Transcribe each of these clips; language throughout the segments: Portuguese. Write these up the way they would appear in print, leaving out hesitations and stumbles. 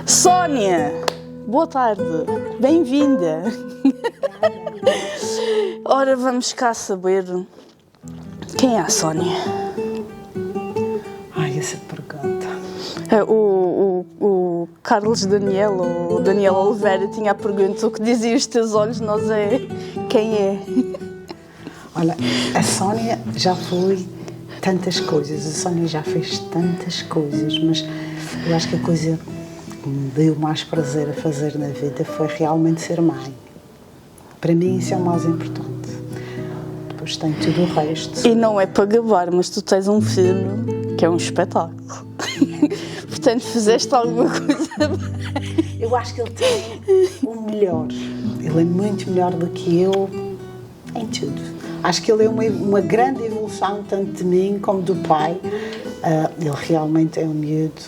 Sónia, boa tarde, bem-vinda. Ora, vamos cá saber quem é a Sónia. Ai, essa pergunta. O Carlos Daniel, ou Daniel Oliveira, tinha a pergunta: o que diziam os teus olhos, nós é quem é? Olha, a Sónia já foi tantas coisas, a Sónia já fez tantas coisas, mas eu acho que a coisa que me deu mais prazer a fazer na vida foi realmente ser mãe. Para mim isso é o mais importante. Depois tem tudo o resto. E não é para gabar, mas tu tens um filho que é um espetáculo. Portanto, fizeste alguma coisa bem. Eu acho que ele tem o melhor. Ele é muito melhor do que eu em tudo. Acho que ele é uma grande evolução, tanto de mim como do pai. Ele realmente é um miúdo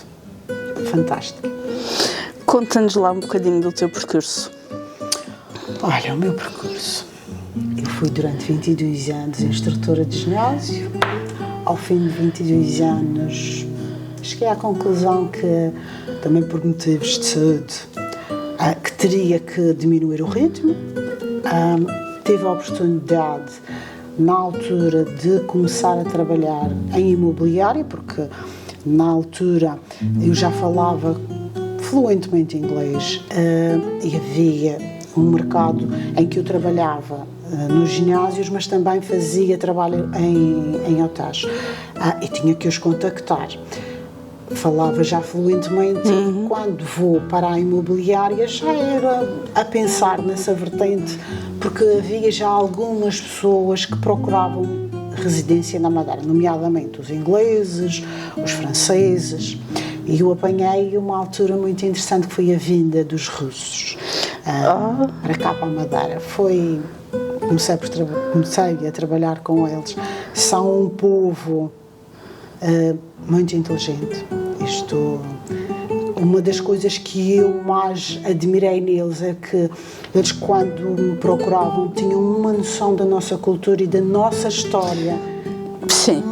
fantástico. Conta-nos lá um bocadinho do teu percurso. Olha, o meu percurso. Eu fui durante 22 anos instrutora de ginásio. Ao fim de 22 anos, cheguei à conclusão que, também por motivos de saúde, que teria que diminuir o ritmo. Tive a oportunidade, na altura, de começar a trabalhar em imobiliária, porque na altura eu já falava fluentemente inglês e havia um mercado em que eu trabalhava nos ginásios, mas também fazia trabalho em hotéis e tinha que os contactar. Falava já fluentemente. Quando vou para a imobiliária já era a pensar nessa vertente, porque havia já algumas pessoas que procuravam residência na Madeira, nomeadamente os ingleses, os franceses, e eu apanhei uma altura muito interessante que foi a vinda dos russos para cá, para a Madeira. Comecei a trabalhar com eles. São um povo muito inteligente. Uma das coisas que eu mais admirei neles é que eles, quando me procuravam, tinham uma noção da nossa cultura e da nossa história. Sim.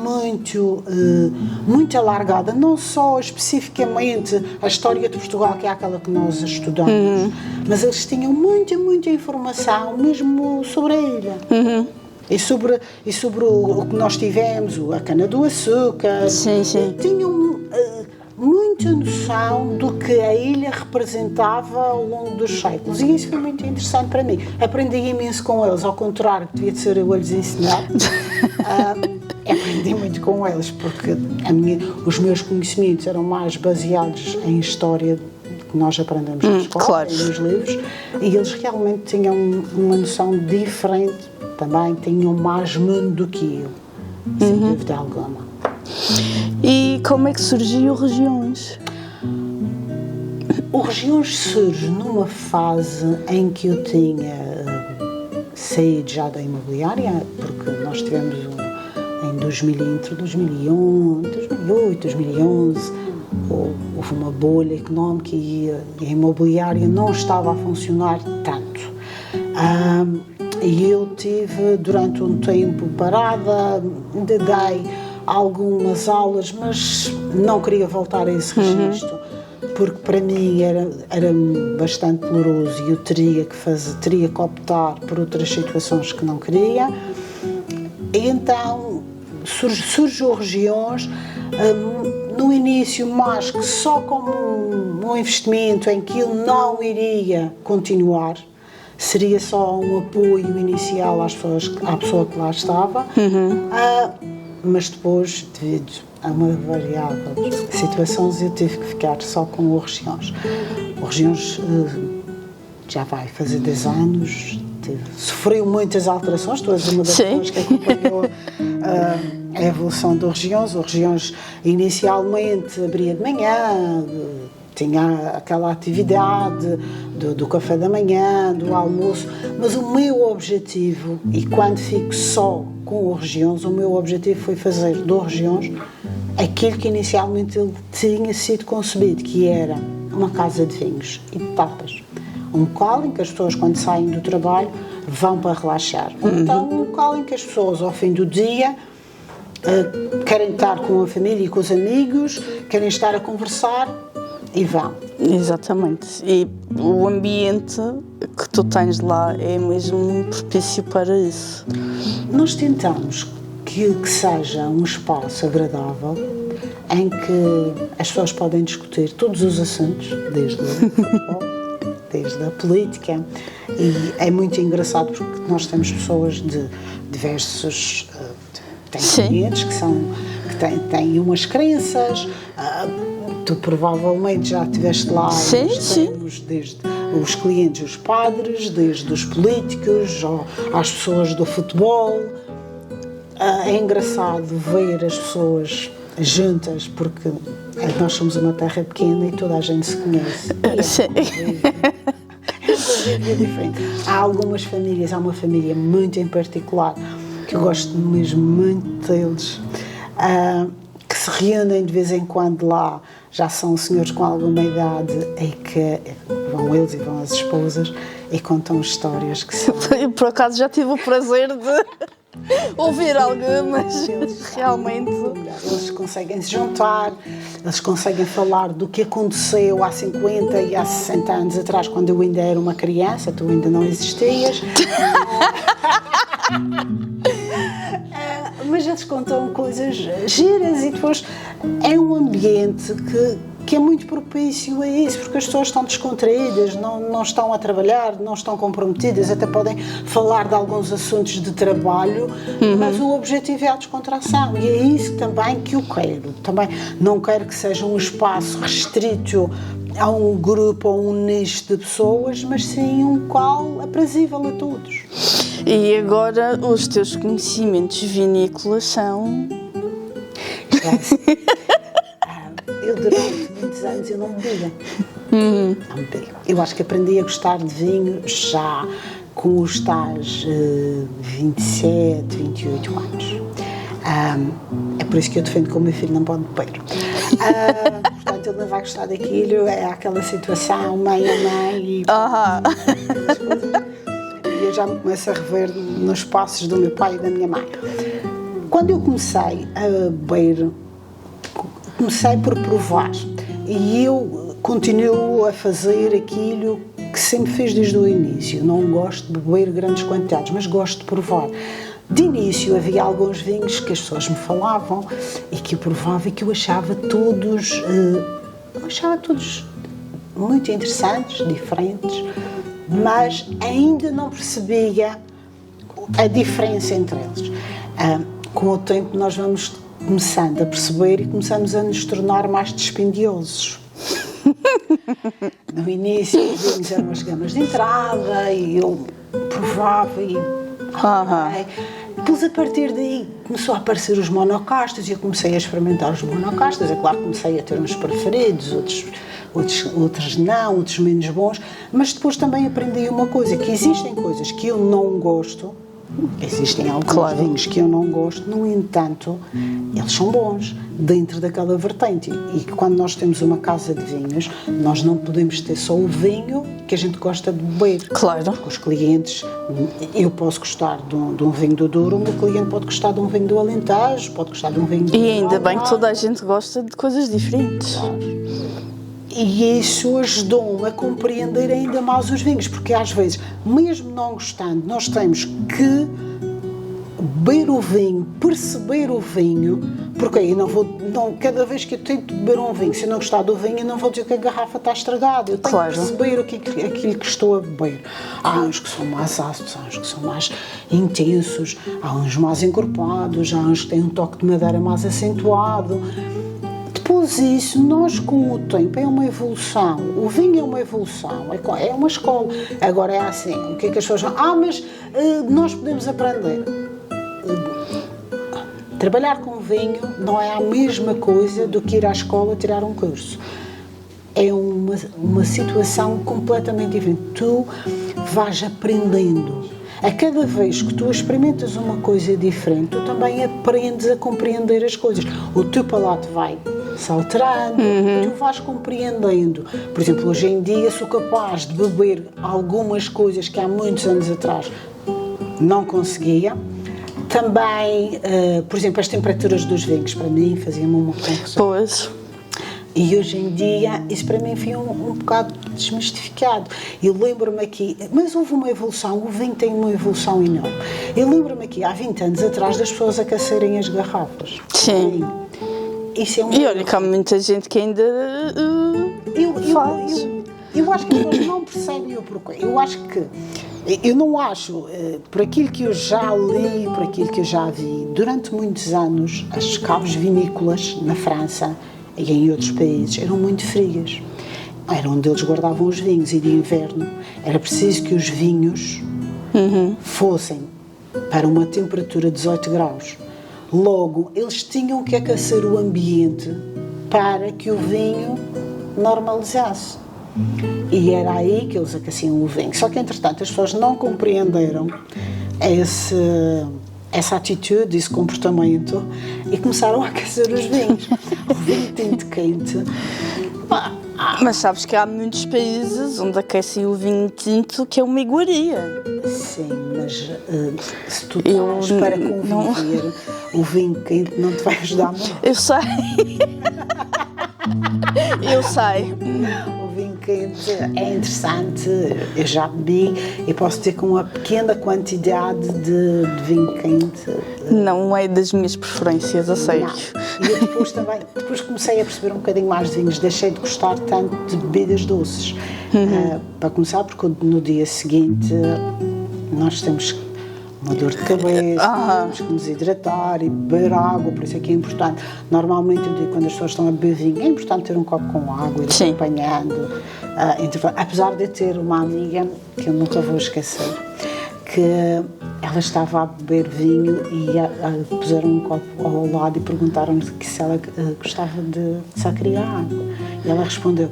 Muito alargada, não só especificamente a história de Portugal, que é aquela que nós estudamos, mas eles tinham muita informação mesmo sobre a ilha. E sobre o que nós tivemos, a cana-do-açúcar. Sim, sim. Tinham muita noção do que a ilha representava ao longo dos séculos, e isso foi muito interessante para mim. Aprendi imenso com eles, ao contrário que devia de ser eu a lhes ensinar. Aprendi muito com eles, porque os meus conhecimentos eram mais baseados em história que nós aprendemos na escola, claro. E nos livros, e eles realmente tinham uma noção diferente, também tinham mais mundo do que eu, sem dúvida alguma. E como é que surgiu o Regiões? O Regiões surge numa fase em que eu tinha saído já da imobiliária, porque nós tivemos em 2008, 2011, houve uma bolha económica e a imobiliária não estava a funcionar tanto. E eu tive durante um tempo parada, ainda dei algumas aulas, mas não queria voltar a esse registro, porque para mim era bastante doloroso e eu teria que optar por outras situações que não queria. E então surgiu Regiões, no início mais que só como um investimento em que eu não iria continuar, seria só um apoio inicial à pessoa que lá estava, mas depois, devido a uma variável situações, eu tive que ficar só com o Regiões. O Regiões já vai fazer 10 anos, sofreu muitas alterações, tu és uma das pessoas que acompanhou a evolução do Regiões. O Regiões inicialmente abria de manhã, tinha aquela atividade do café da manhã, do almoço, mas o meu objetivo, e quando fico só com o Regiões, o meu objetivo foi fazer do Regiões aquilo que inicialmente ele tinha sido concebido, que era uma casa de vinhos e de tapas. Um local em que as pessoas, quando saem do trabalho, vão para relaxar. Então, um local em que as pessoas, ao fim do dia, querem estar com a família e com os amigos, querem estar a conversar e vão. Exatamente. E o ambiente que tu tens lá é mesmo propício para isso. Nós tentamos que seja um espaço agradável em que as pessoas podem discutir todos os assuntos, desde o futebol, desde a política, e é muito engraçado porque nós temos pessoas de diversos clientes que têm umas crenças. Tu provavelmente já estiveste lá. Sim. Desde os clientes, os padres, desde os políticos, às pessoas do futebol. É engraçado ver as pessoas juntas, porque nós somos uma terra pequena e toda a gente se conhece. É diferente. Há algumas famílias, há uma família muito em particular que eu gosto mesmo muito deles, que se reúnem de vez em quando lá, já são senhores com alguma idade, e que vão eles e vão as esposas e contam histórias que são... Eu, por acaso, já tive o prazer de ouvir algumas, realmente. Eles conseguem se juntar, eles conseguem falar do que aconteceu há 50 e há 60 anos atrás, quando eu ainda era uma criança, tu ainda não existias. Mas eles contam coisas giras e depois é um ambiente que é muito propício a isso, porque as pessoas estão descontraídas, não estão a trabalhar, não estão comprometidas, até podem falar de alguns assuntos de trabalho, mas o objetivo é a descontração, e é isso também que eu quero. Também não quero que seja um espaço restrito a um grupo ou um nicho de pessoas, mas sim um qual aprazível a todos. E agora os teus conhecimentos vinícolas são... Eu durante muitos anos eu não bebia. Não bebia. Eu acho que aprendi a gostar de vinho já com os tais 27, 28 anos. É por isso que eu defendo que o meu filho não pode beber. Portanto, ele não vai gostar daquilo, é aquela situação mãe a mãe e eu já me começo a rever nos passos do meu pai e da minha mãe. Quando eu comecei a beber, comecei por provar, e eu continuo a fazer aquilo que sempre fiz desde o início. Não gosto de beber grandes quantidades, mas gosto de provar. De início havia alguns vinhos que as pessoas me falavam e que eu provava e que eu achava todos muito interessantes, diferentes, mas ainda não percebia a diferença entre eles. Com o tempo nós vamos começando a perceber e começamos a nos tornar mais dispendiosos. No início os vinhos eram as gamas de entrada e eu provava e... Depois, a partir daí, começou a aparecer os monocastas e eu comecei a experimentar os monocastas. É claro que comecei a ter uns preferidos, outros não, outros menos bons, mas depois também aprendi uma coisa, que existem coisas que eu não gosto, existem alguns vinhos que eu não gosto, no entanto, eles são bons dentro daquela vertente. E quando nós temos uma casa de vinhos, nós não podemos ter só o vinho que a gente gosta de beber. Claro. Porque os clientes, eu posso gostar de um vinho do Douro, o meu cliente pode gostar de um vinho do Alentejo, pode gostar de um vinho do E ainda bem que toda a gente gosta de coisas diferentes. Claro. E isso ajudou-me a compreender ainda mais os vinhos, porque às vezes, mesmo não gostando, nós temos que beber o vinho, perceber o vinho, porque aí cada vez que eu tento beber um vinho, se eu não gostar do vinho, eu não vou dizer que a garrafa está estragada, eu tenho que perceber aquilo que estou a beber. Há uns que são mais ácidos, há uns que são mais intensos, há uns mais encorpados, há uns que têm um toque de madeira mais acentuado. Depois isso, nós com o tempo, é uma evolução. O vinho é uma evolução, é uma escola. Agora é assim, o que é que as pessoas falam? Mas nós podemos aprender. Trabalhar com vinho não é a mesma coisa do que ir à escola tirar um curso. É uma situação completamente diferente. Tu vais aprendendo. A cada vez que tu experimentas uma coisa diferente, tu também aprendes a compreender as coisas. O teu palato vai se alterando, tu vais compreendendo. Por exemplo, hoje em dia sou capaz de beber algumas coisas que há muitos anos atrás não conseguia. Também, por exemplo, as temperaturas dos vinhos, para mim, faziam-me uma confusão. Pois. E hoje em dia, isso para mim foi um bocado desmistificado. Eu lembro-me aqui, mas houve uma evolução, o vinho tem uma evolução enorme. Eu lembro-me aqui, há 20 anos atrás, das pessoas aquecerem as garrafas. Sim. Isso é um... E olha que há muita gente que ainda faz. Eu acho que as pessoas não percebem o porquê. Eu acho que... Eu não acho, por aquilo que eu já li, por aquilo que eu já vi, durante muitos anos, as caves vinícolas na França e em outros países eram muito frias. Era onde eles guardavam os vinhos, e de inverno era preciso que os vinhos fossem para uma temperatura de 18 graus. Logo, eles tinham que aquecer o ambiente para que o vinho normalizasse. E era aí que eles aqueciam o vinho. Só que, entretanto, as pessoas não compreenderam essa atitude, esse comportamento, e começaram a aquecer os vinhos. O vinho tinto quente. Mas sabes que há muitos países onde aquecem o vinho tinto, que é uma iguaria. Sim, mas se tu estás para conviver, o vinho quente não te vai ajudar muito. Eu sei. Eu sei. O vinho quente é interessante, eu já bebi e posso dizer que uma pequena quantidade de vinho quente. Não é das minhas preferências, a sério. Não. E eu depois comecei a perceber um bocadinho mais de vinhos, deixei de gostar tanto de bebidas doces. Para começar, porque no dia seguinte nós temos uma dor de cabeça, temos que nos hidratar e beber água, por isso é que é importante. Normalmente, eu digo, quando as pessoas estão a beber vinho, é importante ter um copo com água, ir acompanhando. Apesar de eu ter uma amiga, que eu nunca vou esquecer, que ela estava a beber vinho e puseram um copo ao lado e perguntaram-lhe se ela gostava de só queria água. E ela respondeu: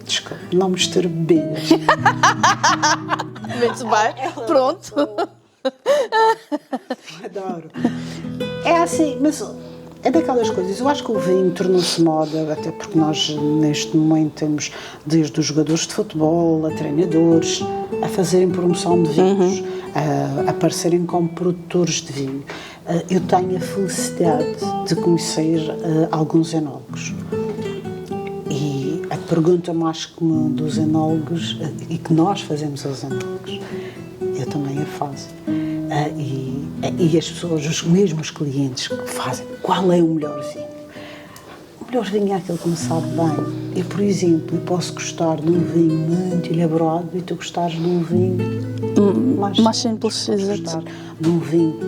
desculpe, não misture bebidas. Muito bem, pronto. Adoro. É assim, mas é daquelas coisas. Eu acho que o vinho tornou-se moda, até porque nós neste momento temos desde os jogadores de futebol a treinadores a fazerem promoção de vinhos, a aparecerem como produtores de vinho. Eu tenho a felicidade de conhecer alguns enólogos. E a pergunta mais comum dos enólogos, e que nós fazemos aos enólogos, eu também a faço. E as pessoas, os mesmos clientes que fazem, qual é o melhor vinho? O melhor vinho é aquele que me sabe bem. Eu, por exemplo, posso gostar de um vinho muito elaborado e tu gostares de um vinho mais simples. Gostar de um vinho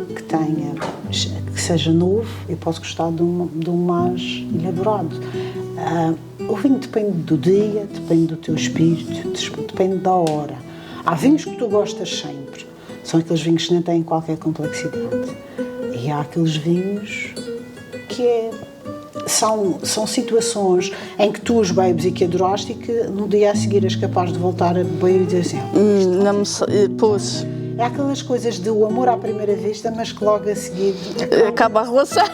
que seja novo, eu posso gostar de um mais elaborado. O vinho depende do dia, depende do teu espírito, depende da hora. Há vinhos que tu gostas sempre, são aqueles vinhos que não têm qualquer complexidade. E há aqueles vinhos que são situações em que tu os bebes e que adoraste e que no dia a seguir és capaz de voltar a beber e dizer assim: não me sei, pois. É aquelas coisas do amor à primeira vista, mas que logo a seguir acaba a relação.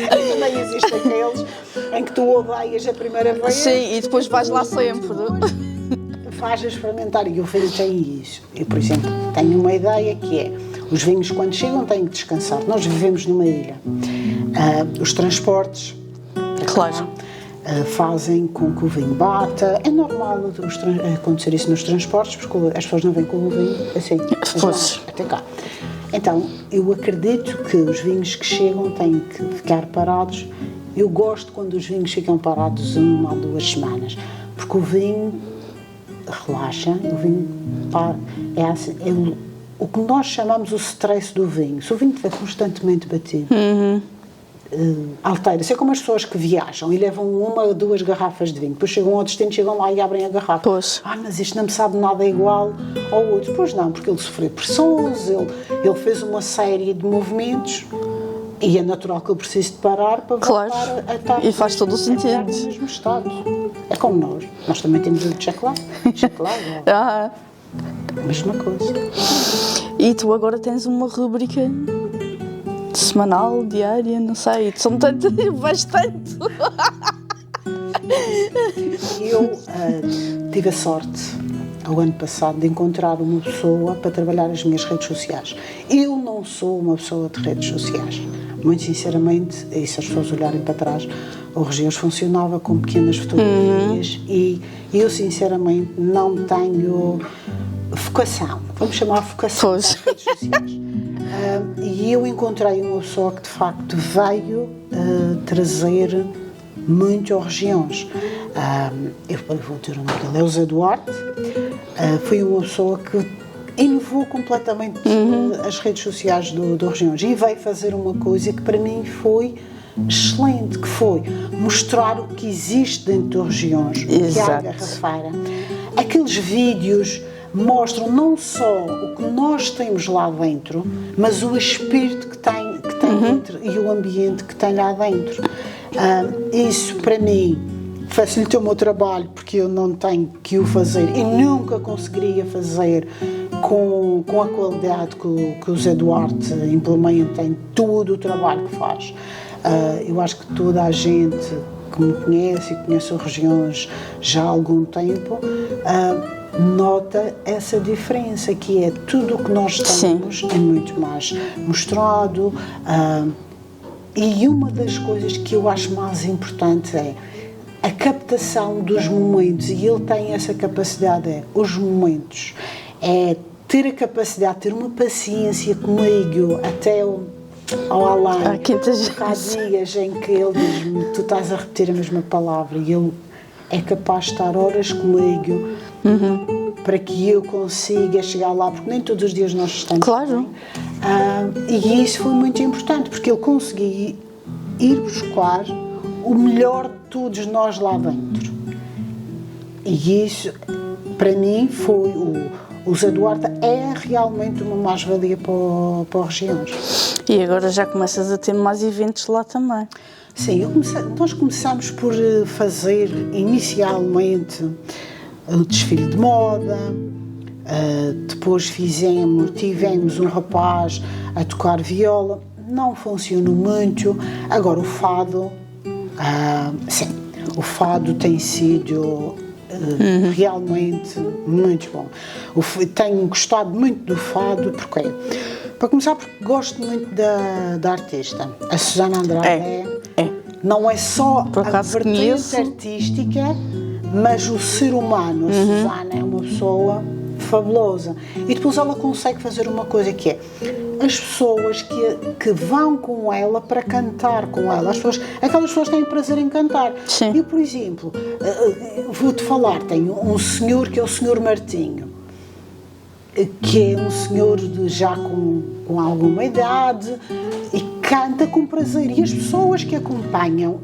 Também existem aqueles em que tu odeias a primeira vez. Sim, e depois vais lá sempre. Faz a experimentar, e o vinho tem isso. Eu, por exemplo, tenho uma ideia que é: os vinhos, quando chegam, têm que descansar. Nós vivemos numa ilha. Os transportes, claro, fazem com que o vinho bata. É normal acontecer isso nos transportes, porque as pessoas não vêm com o vinho assim, até cá. Então, eu acredito que os vinhos que chegam têm que ficar parados. Eu gosto quando os vinhos ficam parados 1 ou 2 semanas, porque o vinho relaxa, o vinho é assim, o que nós chamamos o stress do vinho. Se o vinho estiver constantemente batido, altera-se. É como as pessoas que viajam e levam 1 ou 2 garrafas de vinho, depois chegam ao destino, chegam lá e abrem a garrafa. Pois. Mas isto não me sabe nada igual ao outro. Pois não, porque ele sofreu pressões, ele fez uma série de movimentos e é natural que ele precise de parar para voltar a estar. E faz todo o sentido. No mesmo estado. É como nós também temos o chocolate. A mesma coisa. E tu agora tens uma rúbrica semanal, diária, não sei, são bastante. Eu tive a sorte, ao ano passado, de encontrar uma pessoa para trabalhar as minhas redes sociais. Eu não sou uma pessoa de redes sociais, muito sinceramente, e se as pessoas olharem para trás, o Regiões funcionava com pequenas fotografias e eu sinceramente não tenho vocação, vamos chamar vocação Pois. das redes sociais. E eu encontrei uma pessoa que de facto veio trazer muito ao Regiões. Eu vou ter o nome dele, é o Zé Duarte. Foi uma pessoa que inovou completamente as redes sociais do Regiões e veio fazer uma coisa que para mim foi excelente, que foi mostrar o que existe dentro do Regiões, o que há a garrafeira. Aqueles vídeos mostram não só o que nós temos lá dentro, mas o espírito que tem dentro e o ambiente que tem lá dentro. Isso para mim facilitou o meu trabalho, porque eu não tenho que o fazer e nunca conseguiria fazer com a qualidade que o Zé Duarte implementa em todo o trabalho que faz. Eu acho que toda a gente que me conhece e conhece as Regiões já há algum tempo nota essa diferença, que é tudo o que nós temos é muito mais mostrado. E uma das coisas que eu acho mais importante é a captação dos momentos, e ele tem essa capacidade, os momentos, é ter a capacidade, ter uma paciência comigo até ao além. Há dias em que ele diz-me, tu estás a repetir a mesma palavra, e ele é capaz de estar horas comigo para que eu consiga chegar lá, porque nem todos os dias nós estamos. Claro. E isso foi muito importante, porque ele conseguia ir buscar o melhor de todos nós lá dentro. E isso, para mim, foi o Zé Duarte é realmente uma mais-valia para o Regiões. E agora já começas a ter mais eventos lá também. Sim, nós começamos por fazer inicialmente o desfile de moda, depois tivemos um rapaz a tocar viola, não funcionou muito. Agora o fado, sim, o fado tem sido realmente muito bom. Tenho gostado muito do fado, porque para começar, porque gosto muito da artista. A Susana Andrade não é só a vertente artística, mas o ser humano. A Susana é uma pessoa fabulosa. E depois ela consegue fazer uma coisa que é as pessoas que vão com ela para cantar com ela. Aquelas pessoas têm prazer em cantar. Sim. Eu, por exemplo, vou-te falar, tenho um senhor que é o Senhor Martinho, que é um senhor já com alguma idade e canta com prazer, e as pessoas que acompanham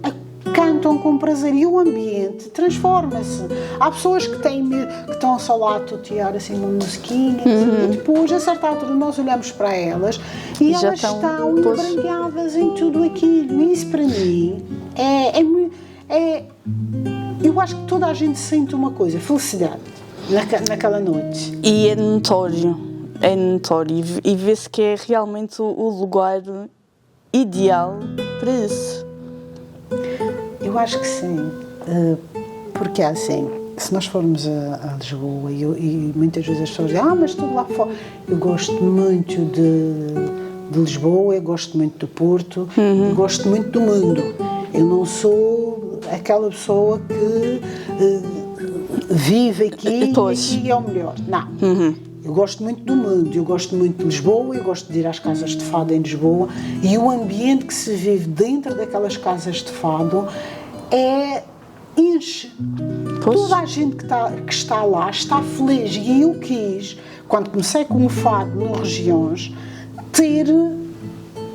cantam com prazer e o ambiente transforma-se. Há pessoas que têm medo, que estão só lá a tutear assim uma musiquinha e depois a certa altura nós olhamos para elas e elas estão embranhadas em tudo aquilo, e isso para mim eu acho que toda a gente sente uma coisa, felicidade naquela noite. E é notório e vê-se que é realmente o lugar ideal para isso. Eu acho que sim, porque é assim, se nós formos a Lisboa e muitas vezes as pessoas dizem, mas tudo lá fora, eu gosto muito de Lisboa, eu gosto muito do Porto, eu gosto muito do mundo. Eu não sou aquela pessoa que vive aqui e aqui é o melhor. Não. Eu gosto muito do mundo, eu gosto muito de Lisboa, eu gosto de ir às casas de fado em Lisboa, e o ambiente que se vive dentro daquelas casas de fado enche. Toda a gente que está lá está feliz, e eu quis, quando comecei com o fado no Regiões, ter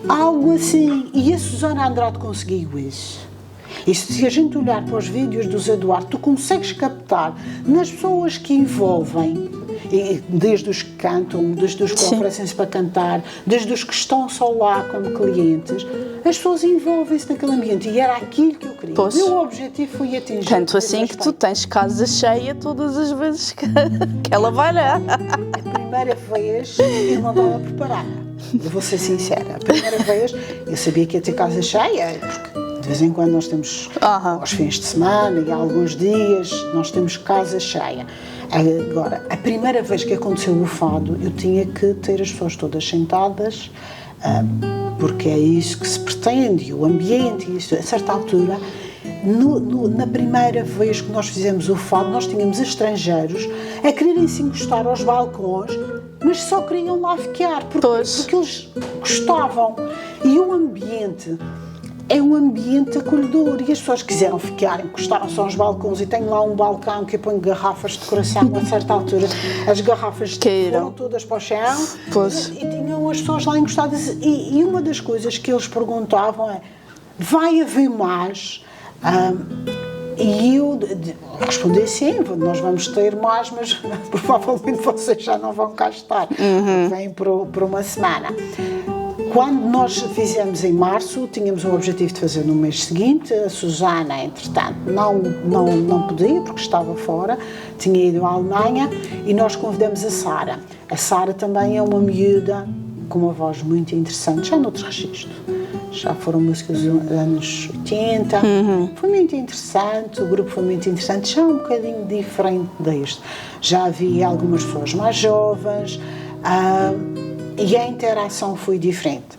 algo assim, e a Susana Andrade conseguiu isso. E se a gente olhar para os vídeos do Zé Duarte, tu consegues captar nas pessoas que envolvem, desde os que cantam, desde os que oferecem-se para cantar, desde os que estão só lá como clientes, as pessoas envolvem-se naquele ambiente, e era aquilo que eu queria. O meu objetivo foi atingir. Tanto assim que tu tens casa cheia todas as vezes que ela vai lá. A primeira vez eu não estava preparada, eu vou ser sincera. A primeira vez eu sabia que ia ter casa cheia, porque de vez em quando nós temos, aos fins de semana e alguns dias, nós temos casa cheia. Agora, a primeira vez que aconteceu o fado, eu tinha que ter as pessoas todas sentadas porque é isso que se pretende, o ambiente, isso, a certa altura, na primeira vez que nós fizemos o fado, nós tínhamos estrangeiros a quererem se encostar aos balcões, mas só queriam lá ficar, porque eles gostavam. E o ambiente é um ambiente acolhedor, e as pessoas quiseram ficar, encostaram-se aos balcões, e tenho lá um balcão que eu ponho garrafas de coração, a certa altura as garrafas foram todas para o chão, e tinham as pessoas lá encostadas, e uma das coisas que eles perguntavam é: vai haver mais? E eu respondi: sim, nós vamos ter mais, mas provavelmente vocês já não vão cá estar, vêm por uma semana. Quando nós fizemos em março, tínhamos o objetivo de fazer no mês seguinte. A Susana, entretanto, não podia, porque estava fora, tinha ido à Alemanha, e nós convidamos a Sara. A Sara também é uma miúda com uma voz muito interessante, já noutro registro. Já foram músicas dos anos 80, foi muito interessante, o grupo foi muito interessante, já um bocadinho diferente deste. Já havia algumas pessoas mais jovens, e a interação foi diferente.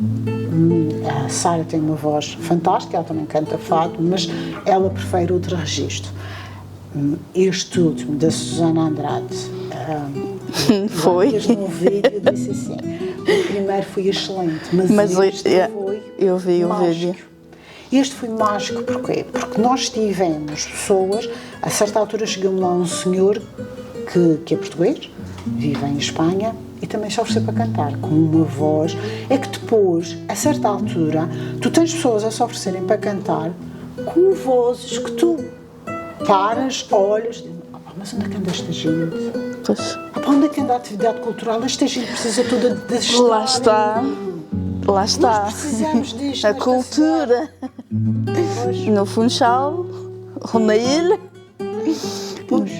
A Sara tem uma voz fantástica, ela também canta fado, mas ela prefere outro registro. Este último, da Susana Andrade, foi. No vídeo disse assim: o primeiro foi excelente, mas este foi eu vi mágico. O vídeo. Este foi mágico, porquê? Porque nós tivemos pessoas, a certa altura chegou-me lá um senhor que é português, vive em Espanha, e também se ofereceu para cantar, com uma voz. É que depois, a certa altura, tu tens pessoas a se oferecerem para cantar com vozes que tu paras, olhas, mas onde é que anda esta gente? Pois. Onde é que anda a atividade cultural? Esta gente precisa toda de estar. Lá está. Nós precisamos disto. A cultura. No Funchal, ou na ilha. Pois.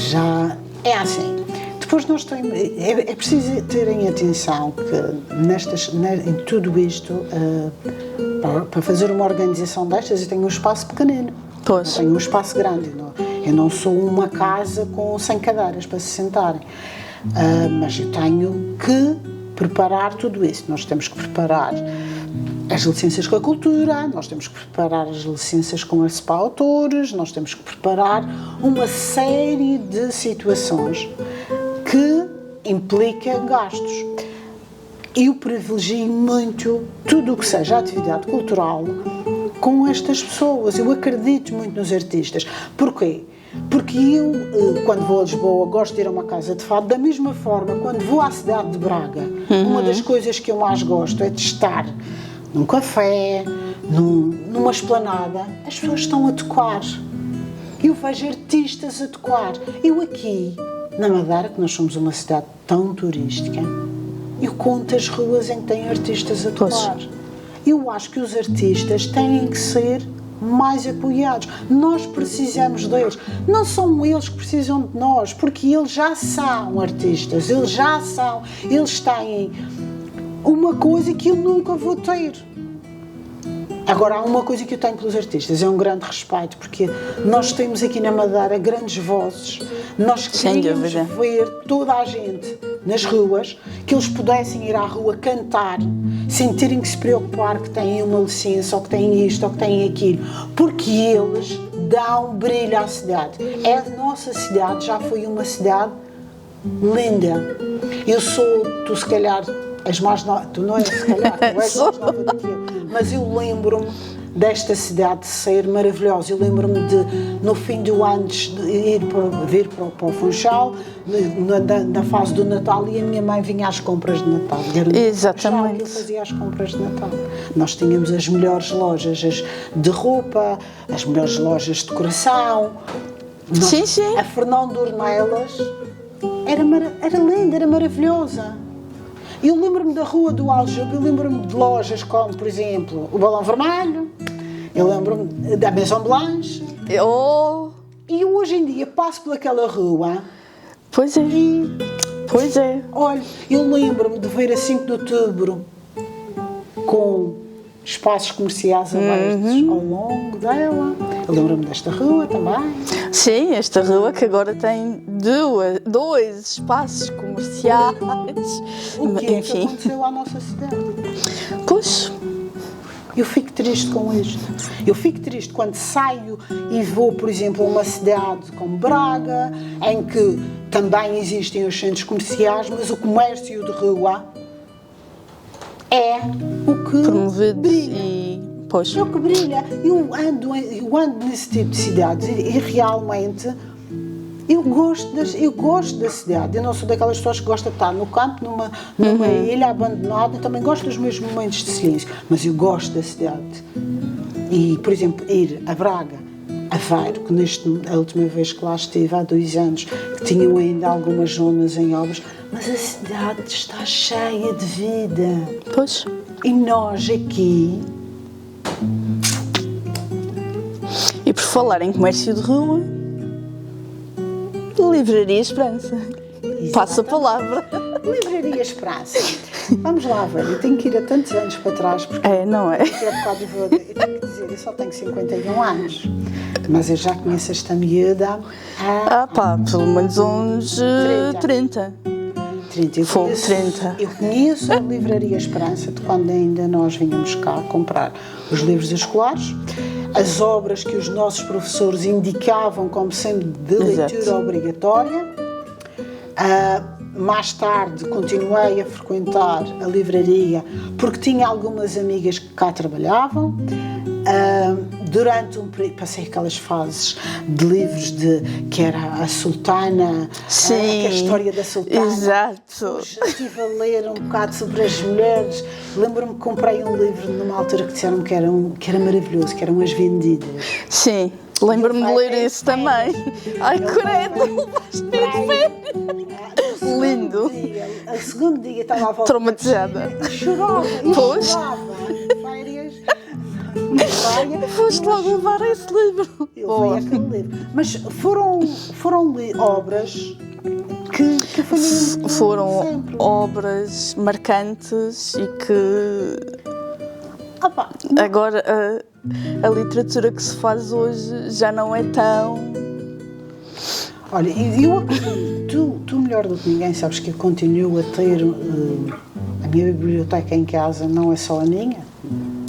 Já é assim. Depois nós temos, é preciso terem atenção que em tudo isto, para fazer uma organização destas, eu tenho um espaço pequenino. Pois. Tenho um espaço grande. Eu não sou uma casa com 100 cadeiras para se sentarem. Mas eu tenho que preparar tudo isso. Nós temos que preparar as licenças com a cultura, nós temos que preparar as licenças com a SPA Autores, nós temos que preparar uma série de situações que implica gastos. Eu privilegio muito tudo o que seja atividade cultural com estas pessoas. Eu acredito muito nos artistas. Porquê? Porque eu, quando vou a Lisboa, gosto de ir a uma casa de fado. Da mesma forma, quando vou à cidade de Braga, uma das coisas que eu mais gosto é de estar num café, numa esplanada. As pessoas estão a tocar. Eu vejo artistas a tocar. Eu aqui, na Madeira, que nós somos uma cidade tão turística, eu conto as ruas em que tem artistas a tocar. Eu acho que os artistas têm que ser mais apoiados. Nós precisamos deles. Não são eles que precisam de nós, porque eles já são artistas, eles têm uma coisa que eu nunca vou ter. Agora, há uma coisa que eu tenho pelos artistas, é um grande respeito, porque nós temos aqui na Madeira grandes vozes. Nós queríamos ver toda a gente nas ruas, que eles pudessem ir à rua cantar, sem terem que se preocupar que têm uma licença, ou que têm isto, ou que têm aquilo, porque eles dão brilho à cidade. A nossa cidade já foi uma cidade linda. Tu se calhar és mais nova, tu não és se calhar, tu és mais nova do que eu, mas eu lembro-me desta cidade ser maravilhosa. Eu lembro-me de, no fim do ano, de vir para o Funchal, na fase do Natal, e a minha mãe vinha às compras de Natal. Exatamente. Eu fazia as compras de Natal. Nós tínhamos as melhores lojas de roupa, as melhores lojas de decoração. Sim. A Fernando Ornelas era linda, era maravilhosa. Eu lembro-me da Rua do Aljube, eu lembro-me de lojas como, por exemplo, o Balão Vermelho, eu lembro-me da Maison Blanche. E hoje em dia passo pelaquela rua. Pois é. Pois é. Olha, eu lembro-me de ver a 5 de Outubro com espaços comerciais abertos ao longo dela. Eu lembro-me desta rua também. Sim, esta rua que agora tem dois espaços comerciais. O que é que Enfim. aconteceu à nossa cidade? Pois, Eu fico triste com isto. Eu fico triste quando saio e vou, por exemplo, a uma cidade como Braga, em que também existem os centros comerciais, mas o comércio de rua é o que promovido brilha. e... Pois, É o que brilha. Eu ando nesse tipo de cidades e realmente eu gosto da cidade. Eu não sou daquelas pessoas que gostam de estar no campo, numa ilha abandonada. Eu também gosto dos meus momentos de silêncio, mas eu gosto da cidade. E, por exemplo, ir a Braga, Aveiro, que a última vez que lá estive, há 2 anos, que tinham ainda algumas zonas em obras, mas a cidade está cheia de vida. pois. E nós aqui... E por falar em comércio de rua, Livraria Esperança. Passa a palavra. Livraria Esperança. Vamos lá ver, eu tenho que ir a tantos anos para trás, porque É, não é? eu tenho que dizer, eu só tenho 51 anos, mas eu já conheço esta miúda há Ah pá, pelo menos uns 30. 30. Fogo, 30. Eu conheço a Livraria Esperança de quando ainda nós vínhamos cá comprar os livros escolares, as obras que os nossos professores indicavam como sendo de leitura Exato. obrigatória. Mais tarde continuei a frequentar a livraria porque tinha algumas amigas que cá trabalhavam. Durante um período, passei aquelas fases de livros que era a Sultana, Sim, a história da Sultana. exato. Estive a ler um bocado sobre as mulheres. Lembro-me que comprei um livro numa altura que disseram que era maravilhoso, que eram As Vendidas. Sim, lembro-me de ler Ele isso também. Ai, credo, Lindo. O segundo dia estava à volta. Traumatizada. E chorava, Pois. Férias. Na praia. Foste logo levar esse livro. Eu vi aquele livro. Mas foram obras que Foram sempre. obras marcantes e que Ah, pá, agora a literatura que se faz hoje já não é tão... olha, tu melhor do que ninguém sabes que eu continuo a ter a minha biblioteca em casa, não é só a minha.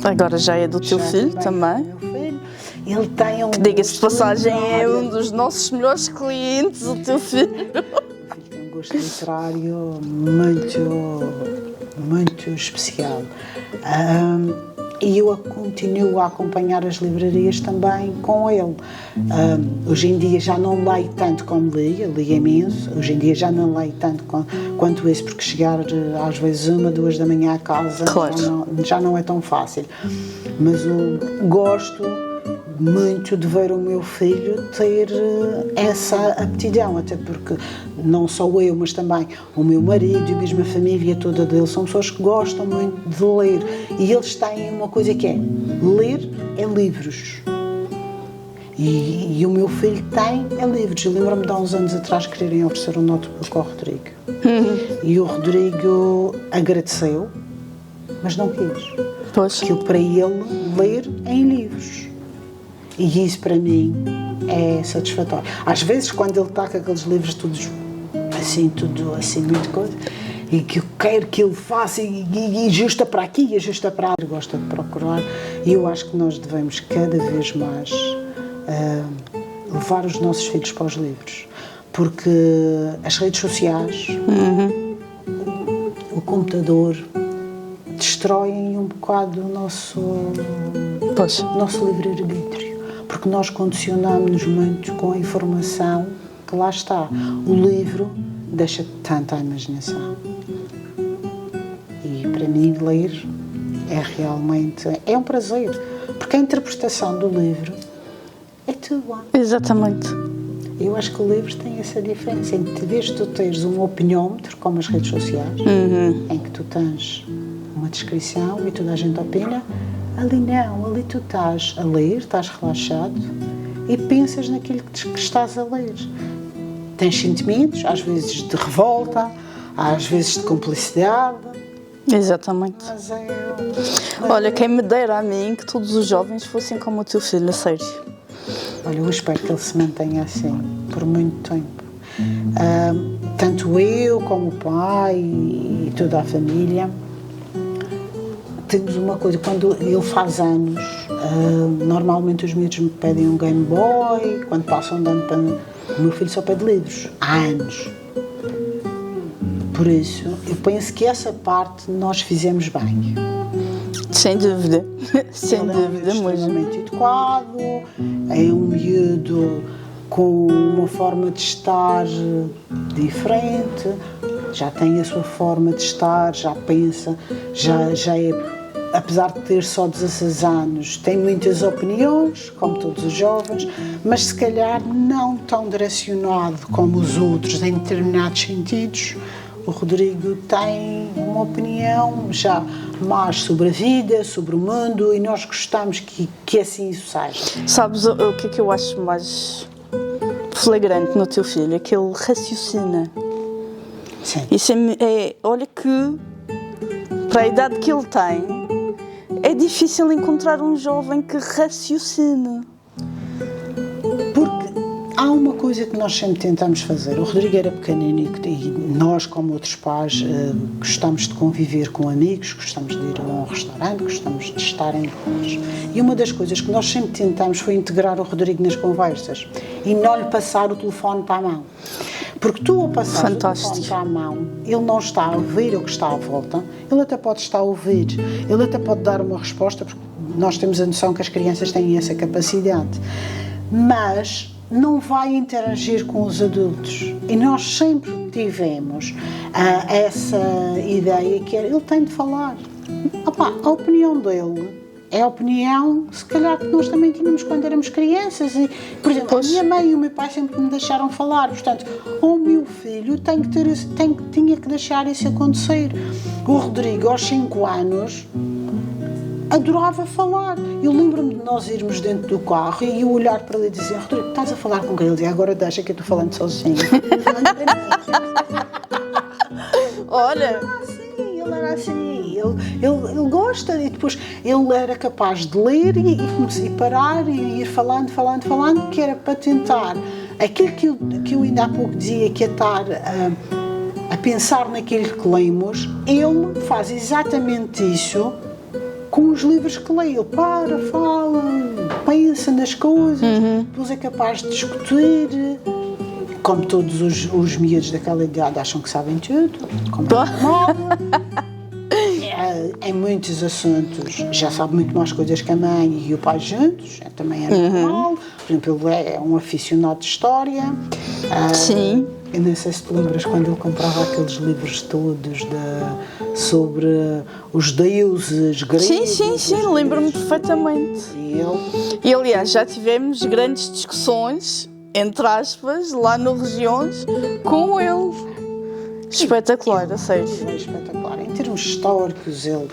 Agora já é do teu Já filho do também. meu filho. Ele tem um Diga-se de gosto passagem, é literário. um dos nossos melhores clientes, o teu filho. O filho tem um gosto literário muito, muito especial. E eu continuo a acompanhar as livrarias também com ele. Hoje em dia já não leio tanto como lia imenso. Hoje em dia já não leio tanto quanto esse, porque chegar às vezes 1, 2 da manhã a casa Claro. já não é tão fácil. Mas eu gosto muito de ver o meu filho ter essa aptidão, até porque não só eu, mas também o meu marido e mesmo a família toda dele são pessoas que gostam muito de ler, e eles têm uma coisa que é ler é livros, e o meu filho tem livros. Eu lembro-me de há uns anos atrás quererem oferecer um notebook ao Rodrigo e o Rodrigo agradeceu, mas não quis. Pois. Aquilo para ele ler em livros. E isso para mim é satisfatório. Às vezes, quando ele está com aqueles livros todos assim, tudo assim, muita coisa, e que eu quero que ele faça, e ajusta para aqui, e ajusta para ali, gosta de procurar, e eu acho que nós devemos cada vez mais levar os nossos filhos para os livros, porque as redes sociais, o computador, destroem um bocado o nosso livre-arbítrio, porque nós condicionamos-nos muito com a informação que lá está. O livro deixa tanta imaginação. E para mim ler é realmente um prazer, porque a interpretação do livro é tudo lá. Exatamente. Eu acho que o livro tem essa diferença, em vez de tu teres um opiniómetro, como as redes sociais, em que tu tens uma descrição e toda a gente opina, ali não, ali tu estás a ler, estás relaxado e pensas naquilo que estás a ler. Tens sentimentos, às vezes de revolta, às vezes de cumplicidade, Exatamente. Mas Olha, quem me dera a mim que todos os jovens fossem como o teu filho, a sério. olha, eu espero que ele se mantenha assim por muito tempo. Tanto eu como o pai e toda a família temos uma coisa, quando ele faz anos, normalmente os miúdos me pedem um Game Boy, quando passam de ano para... O meu filho só pede livros, há anos. Por isso, eu penso que essa parte nós fizemos bem. Sem dúvida. Sem Ele dúvida é um miúdo mesmo. extremamente educado, é um miúdo com uma forma de estar diferente, já tem a sua forma de estar, já pensa, já é, apesar de ter só 16 anos, tem muitas opiniões, como todos os jovens, mas se calhar não tão direcionado como os outros em determinados sentidos. O Rodrigo tem uma opinião já mais sobre a vida, sobre o mundo, e nós gostamos que assim isso seja. Sabes o que é que eu acho mais flagrante no teu filho? É que ele raciocina. Sim. Isso olha que, para a idade que ele tem, é difícil encontrar um jovem que raciocine. Porque há uma coisa que nós sempre tentamos fazer. O Rodrigo era pequenino e nós, como outros pais, gostamos de conviver com amigos, gostamos de ir a um restaurante, gostamos de estar em lugares. E uma das coisas que nós sempre tentamos foi integrar o Rodrigo nas conversas e não lhe passar o telefone para a mão. Porque tu, ao passar o telefone para a mão, ele não está a ouvir o que está à volta, ele até pode estar a ouvir, ele até pode dar uma resposta, porque nós temos a noção que as crianças têm essa capacidade, mas não vai interagir com os adultos. E nós sempre tivemos essa ideia que era, ele tem de falar. Opa, a opinião dele é a opinião, se calhar, que nós também tínhamos quando éramos crianças. E, por exemplo, a minha mãe e o meu pai sempre me deixaram falar. Portanto, o meu filho tinha que deixar isso acontecer. O Rodrigo, aos 5 anos, adorava falar. Eu lembro-me de nós irmos dentro do carro e eu olhar para ele e dizer: Rodrigo, estás a falar com quem? Ele dizia: agora deixa que eu estou falando sozinho. Olha, Ele era assim, ele gosta, e depois ele era capaz de ler e parar e ir falando, que era para tentar aquilo que eu ainda há pouco dizia, que é estar a pensar naquilo que lemos. Ele faz exatamente isso com os livros que lê. Ele para, fala, pensa nas coisas, depois é capaz de discutir. Como todos os miúdos daquela idade acham que sabem tudo, como é normal. Em muitos assuntos já sabe muito mais coisas que a mãe e o pai juntos, também é normal. Por exemplo, ele é um aficionado de história. sim. Eu não sei se te lembras quando ele comprava aqueles livros todos sobre os deuses gregos. Sim, lembro-me perfeitamente. E aliás, já tivemos grandes discussões, entre aspas, lá no Regiões, com ele. Espetacular, a sério. É espetacular. Em termos históricos, ele,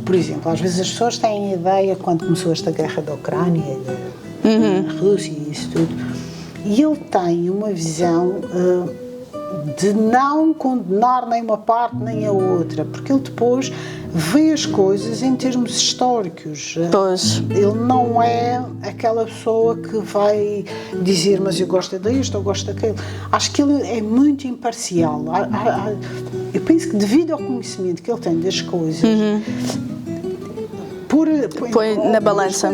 por exemplo, às vezes as pessoas têm a ideia, quando começou esta guerra da Ucrânia, da Rússia e isso tudo, e ele tem uma visão de não condenar nem uma parte nem a outra, porque ele depois vê as coisas em termos históricos. Pois. Ele não é aquela pessoa que vai dizer, mas eu gosto deste ou gosto daquele. Acho que ele é muito imparcial. Eu penso que devido ao conhecimento que ele tem das coisas, põe na balança.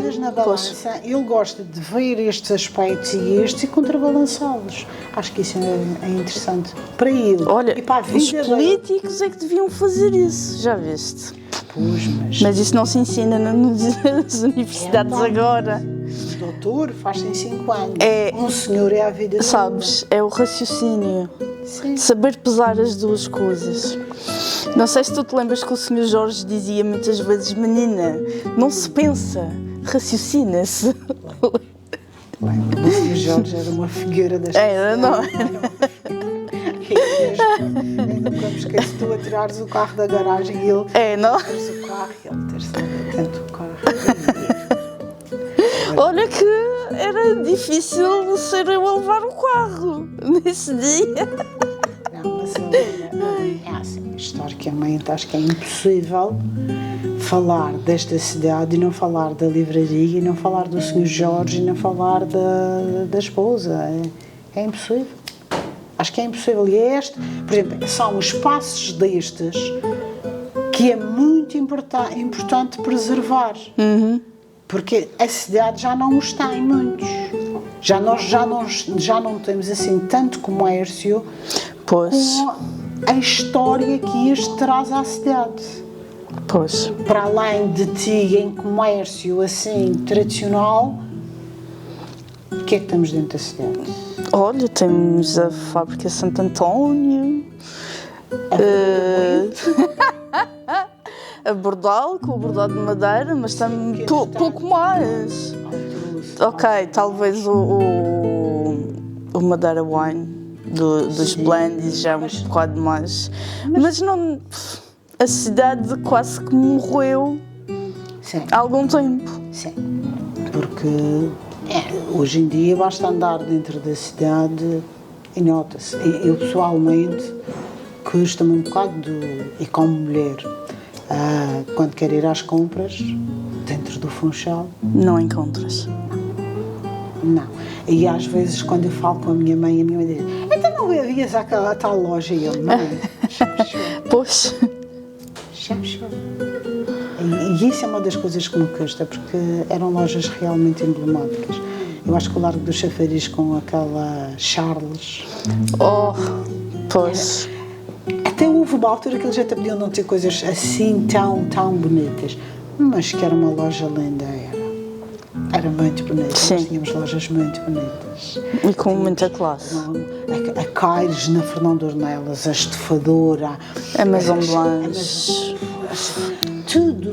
Ele gosta de ver estes aspectos e contrabalançá-los. Acho que isso é interessante para ele. Olha, e para a vida os políticos é que deviam fazer isso, já viste? Pois, mas isso não se ensina nas universidades agora. O doutor faz em 5 anos. É, um senhor é a vida. Sabes, é o raciocínio. Sim. Saber pesar as duas coisas. Não sei se tu te lembras que o Sr. Jorge dizia muitas vezes: menina, não se pensa, raciocina-se. Bem, o Sr. Jorge era uma figura desta. Era, não era? Eu nunca me esqueço, tu a tirares o carro da garagem e ele tirares o carro e ele ter-se tanto o carro. Olha que era difícil ser eu a levar o carro nesse dia. Não, mas ele É assim, historicamente acho que é impossível falar desta cidade e não falar da livraria, e não falar do Sr. Jorge, e não falar da esposa. É impossível. Acho que é impossível. E por exemplo, são espaços destes que é muito importante preservar. Porque a cidade já não os tem muitos. Nós já não temos assim tanto comércio com a história que este traz à cidade. Pois. Para além de ti em comércio assim tradicional, o que é que temos dentro da cidade? Olha, temos a Fábrica Santo António, a Bordal, com o bordado de madeira, mas também pouco mais. Ok, talvez o Madeira Wine dos Blendies já é um bocado mais. Mas não. A cidade quase que morreu há algum tempo. Sim, porque hoje em dia basta andar dentro da cidade e nota-se. Eu pessoalmente custa-me um bocado, e como mulher, quando quero ir às compras, dentro do Funchal. Não encontras? Não. E às vezes quando eu falo com a minha mãe diz: então não havias aquela tal loja? E eu: mãe, pois. Já fechou. E isso é uma das coisas que me custa, porque eram lojas realmente emblemáticas. Eu acho que o Largo do Chafariz com aquela Charles. Oh, pois. Até houve uma altura que eles já podiam não ter coisas assim tão bonitas, mas que era uma loja linda, era muito bonita. Sim. Nós tínhamos lojas muito bonitas. E com muita classe. A Caires na Fernando Ornelas, a Estufadora, a Maison Blanche. Tudo.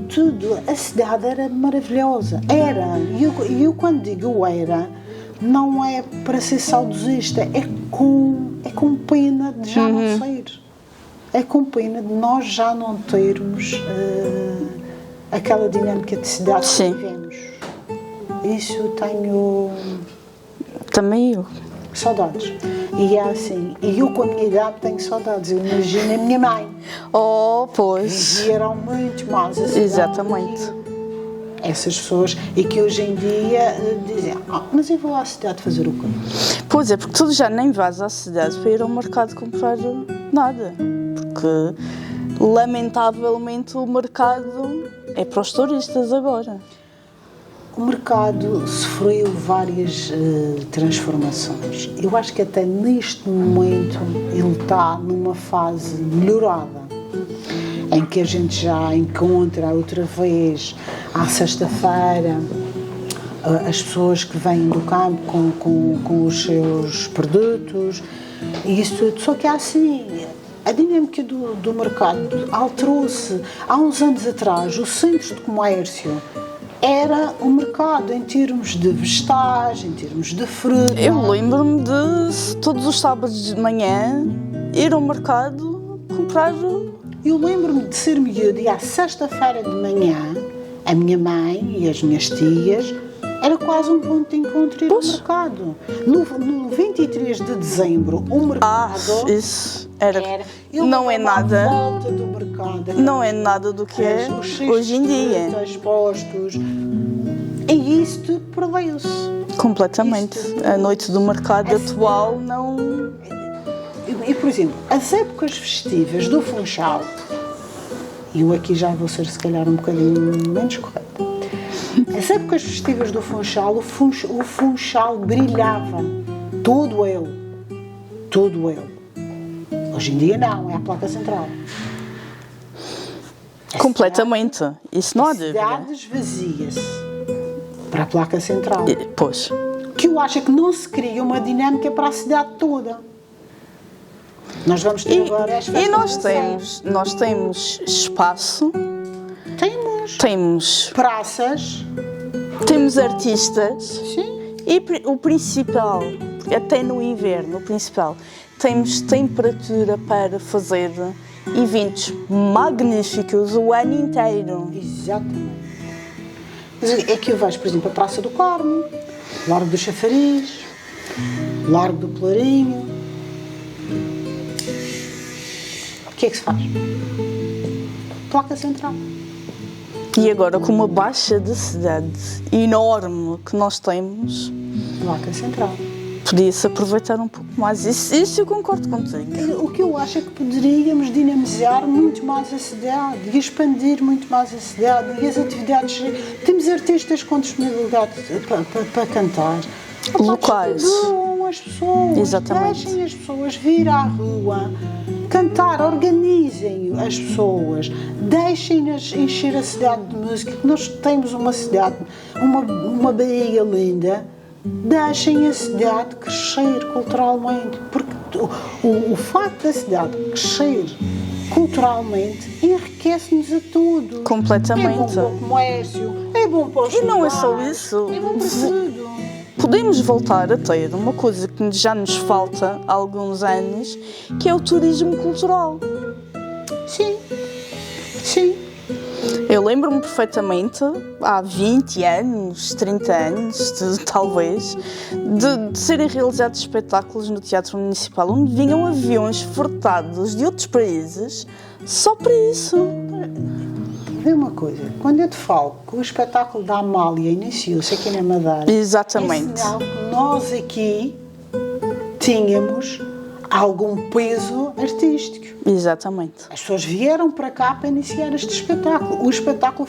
A cidade era maravilhosa. Era. E eu quando digo era, não é para ser saudosista, é com pena de já não ser. É com pena de nós já não termos aquela dinâmica de cidade que vivemos. Isso tenho... Também eu. Saudades. E é assim, e eu com a minha idade tenho saudades. Eu imagino a minha mãe. Oh, pois. Viveram muito mais a cidade. Exatamente. Essas pessoas, e que hoje em dia dizem: mas eu vou à cidade fazer o quê? Pois é, porque tu já nem vais à cidade para ir ao mercado comprar nada. Porque, lamentavelmente, o mercado é para os turistas agora. O mercado sofreu várias transformações. Eu acho que até neste momento ele está numa fase melhorada, em que a gente já encontra outra vez, à sexta-feira, as pessoas que vêm do campo com os seus produtos e isso tudo. Só que há assim, a dinâmica do mercado alterou-se. Há uns anos atrás, o centro de comércio era o mercado em termos de vegetais, em termos de fruta. Eu lembro-me de todos os sábados de manhã ir ao mercado comprar. Eu lembro-me de ser miúdo e à sexta-feira de manhã, a minha mãe e as minhas tias, era quase um ponto de encontro ir ao mercado. No 23 de dezembro, o mercado... isso era não é nada. À volta do mercado, não é nada do que é hoje em dia. Postos. E isso tudo perdeu-se. Completamente. A noite do mercado atual não... E, por exemplo, as épocas festivas do Funchal, e eu aqui já vou ser se calhar um bocadinho menos correta, as épocas festivas do Funchal, o Funchal brilhava, todo ele. Hoje em dia não, é a placa central. Completamente, isso não há dúvida. A cidade esvazia-se para a placa central. Pois. Que eu acho que não se cria uma dinâmica para a cidade toda. Nós vamos ter agora as festas. E nós temos espaço. Temos praças. Temos artistas. Sim. E o principal, até no inverno, o principal, temos temperatura para fazer eventos magníficos o ano inteiro. Exatamente. É que eu vejo, por exemplo, a Praça do Carmo, Largo do Chafariz, Largo do Pelourinho. que é que se faz? Placa central. E agora, com uma baixa de cidade enorme que nós temos, Placa central. podia-se aproveitar um pouco mais. Isso eu concordo contigo. O que eu acho é que poderíamos dinamizar muito mais a cidade e expandir muito mais a cidade e as atividades. Temos artistas com disponibilidade para cantar. Locais. Distribuam as pessoas. Exatamente. Deixem as pessoas vir à rua, cantar, organizem as pessoas, deixem-nas encher a cidade de música. Nós temos uma cidade, uma Bahia linda. Deixem a cidade crescer culturalmente, porque o facto da cidade crescer culturalmente enriquece-nos a todos. Completamente. É bom para o comércio, é bom para os E não é só lugares, isso. é bom para tudo. Podemos voltar a ter uma coisa que já nos falta há alguns anos, que é o turismo cultural. Sim, sim. Eu lembro-me perfeitamente, há 20 anos, 30 anos, talvez, de serem realizados espetáculos no Teatro Municipal, onde vinham aviões fretados de outros países só para isso. Vê uma coisa, quando eu te falo que o espetáculo da Amália iniciou-se aqui na Madeira, Exatamente. é sinal que nós aqui tínhamos algum peso artístico. Exatamente. As pessoas vieram para cá para iniciar este espetáculo. O espetáculo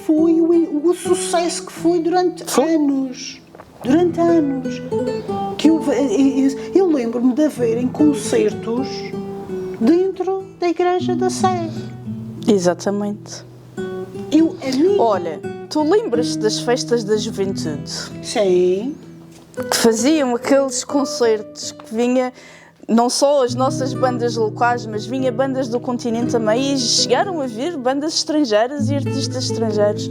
foi o sucesso que foi durante anos. Durante anos. Que eu lembro-me de haverem concertos dentro da Igreja da Sé. Vinha. Olha, tu lembras das festas da juventude? Sim. Que faziam aqueles concertos que vinha não só as nossas bandas locais, mas vinha bandas do continente também, e chegaram a vir bandas estrangeiras e artistas estrangeiros.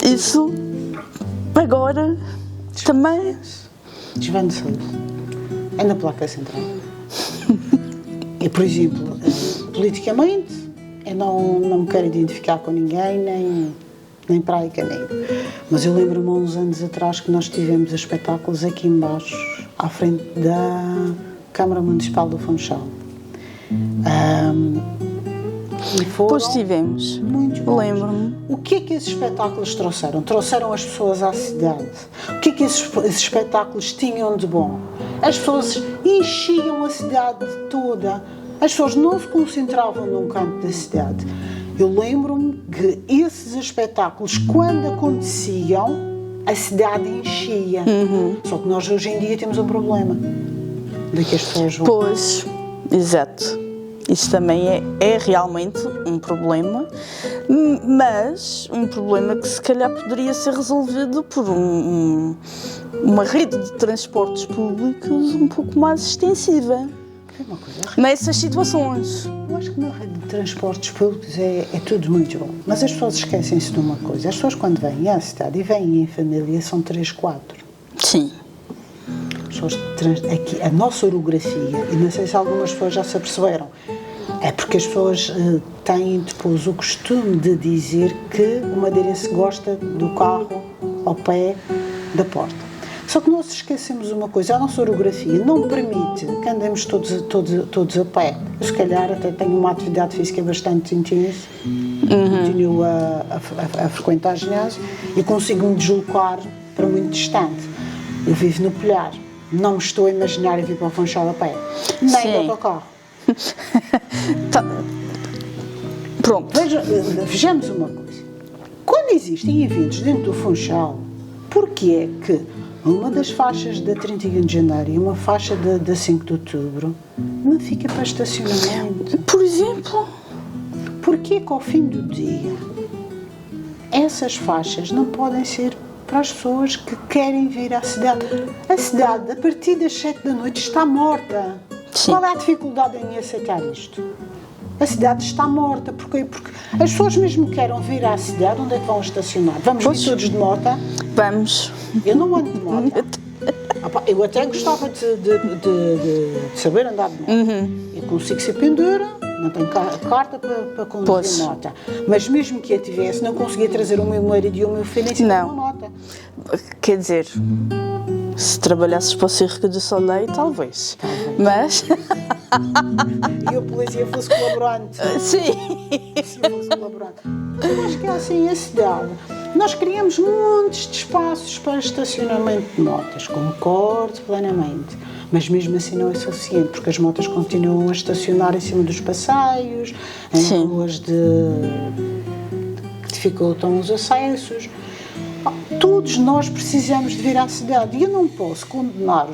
Isso agora também Desvaneceu. É na placa central. E, por exemplo, politicamente, eu não me quero identificar com ninguém, nem praia nem. Mas eu lembro-me há uns anos atrás que nós tivemos espetáculos aqui embaixo, à frente da Câmara Municipal do Funchal. E foram Pois tivemos. muito bons. Lembro-me. O que é que esses espetáculos trouxeram? Trouxeram as pessoas à cidade. O que é que esses espetáculos tinham de bom? As pessoas enchiam a cidade toda. As pessoas não se concentravam num canto da cidade. Eu lembro-me que esses espetáculos, quando aconteciam, a cidade enchia. Só que nós hoje em dia temos um problema. De que as pessoas vão... Pois, exato. Isso também é realmente um problema, mas um problema que se calhar poderia ser resolvido por uma rede de transportes públicos um pouco mais extensiva. Uma coisa, Nessas situações. eu acho que na rede de transportes públicos é tudo muito bom. Mas as pessoas esquecem-se de uma coisa. As pessoas quando vêm à cidade e vêm em família são 3, 4. Sim. Aqui, a nossa orografia, e não sei se algumas pessoas já se aperceberam, é porque as pessoas têm depois o costume de dizer que o madeirense gosta do carro ao pé da porta. Só que nós esquecemos uma coisa, a nossa orografia não permite que andemos todos a pé. Eu, se calhar, até tenho uma atividade física bastante intensa, continuo a frequentar ginásio e consigo me deslocar para muito distante. Eu vivo no Pilhar, não me estou a imaginar vir para o Funchal a pé, nem de autocarro. Tá. Pronto. Vejamos uma coisa. Quando existem eventos dentro do Funchal, porquê é que uma das faixas da 31 de janeiro e uma faixa da 5 de outubro não fica para estacionamento? Por exemplo, Porquê que ao fim do dia essas faixas não podem ser para as pessoas que querem vir à cidade? A cidade, a partir das 7 da noite, está morta. Sim. Qual é a dificuldade em aceitar isto? A cidade está morta. Porquê? Porque as pessoas mesmo que queiram vir à cidade, onde é que vão estacionar? Vamos vir todos de moto? vamos. Eu não ando de moto. Eu até gostava de saber andar de moto. Eu consigo ser pendura, não tenho carta para conduzir moto. Mas mesmo que a tivesse, não conseguia trazer o meu marido e o meu filho em cima de uma moto. Quer dizer, Se trabalhasses para o Circo du Soleil, talvez. Mas, E a polícia fosse colaborante. sim. Se eu fosse colaborante. Eu acho que é assim a cidade. Nós criamos montes de espaços para estacionamento de motas, concordo plenamente. Mas mesmo assim não é suficiente, porque as motas continuam a estacionar em cima dos passeios, em Sim. ruas que dificultam os acessos. Todos nós precisamos de vir à cidade e eu não posso condenar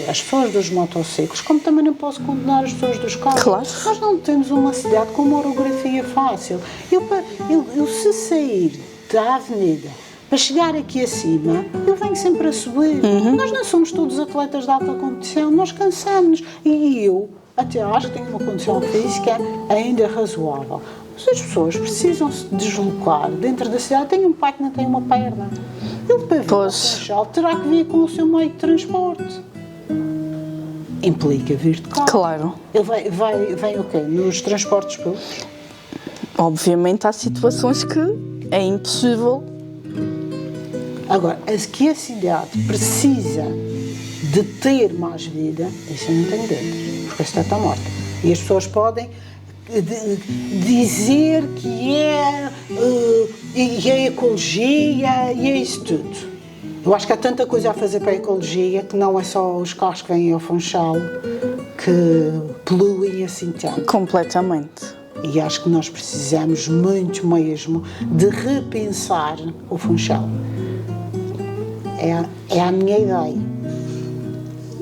as pessoas dos motociclos, como também não posso condenar as pessoas dos carros. Claro. Nós não temos uma cidade com uma orografia fácil. Eu se sair da avenida para chegar aqui acima, eu venho sempre a subir. Nós não somos todos atletas de alta competição, nós cansamos-nos. E eu até acho que tenho uma condição física ainda razoável. Mas as pessoas precisam se deslocar dentro da cidade. Tenho um pai que não tem uma perna. Ele, para vir ao Funchal, terá que vir com o seu meio de transporte. Implica vir de carro. Claro. Ele vem o quê? Nos transportes públicos? Obviamente há situações que é impossível. Agora, que a cidade precisa de ter mais vida, isso eu não tenho dúvidas, porque a cidade está morta. E as pessoas podem dizer que é ecologia e é isso tudo. Eu acho que há tanta coisa a fazer para a ecologia que não é só os carros que vêm ao Funchal que poluem assim tanto. Completamente. E acho que nós precisamos muito mesmo de repensar o Funchal. É a minha ideia.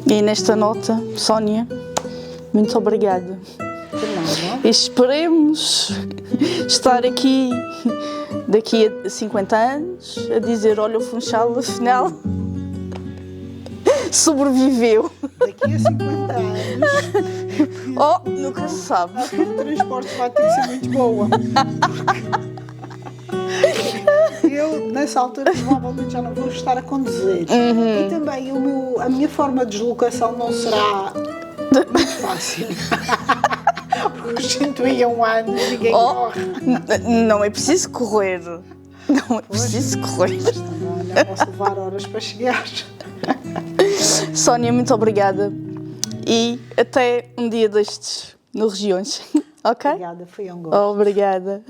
E nesta nota, Sónia, muito obrigada. De nada. E esperemos estar aqui daqui a 50 anos a dizer, olha, o Funchal afinal sobreviveu. Daqui a 50 anos, Oh, nunca se sabe. a rede de transporte vai ter que ser muito boa. Eu, nessa altura, provavelmente já não vou estar a conduzir. E também a minha forma de deslocação não será muito fácil. Porque os 101 anos ninguém corre. Não é preciso correr. Não é preciso correr. Mas também não posso levar horas para chegar. Sónia, muito obrigada. E até um dia destes no Regiões. Ok? Obrigada, foi um gosto. Obrigada.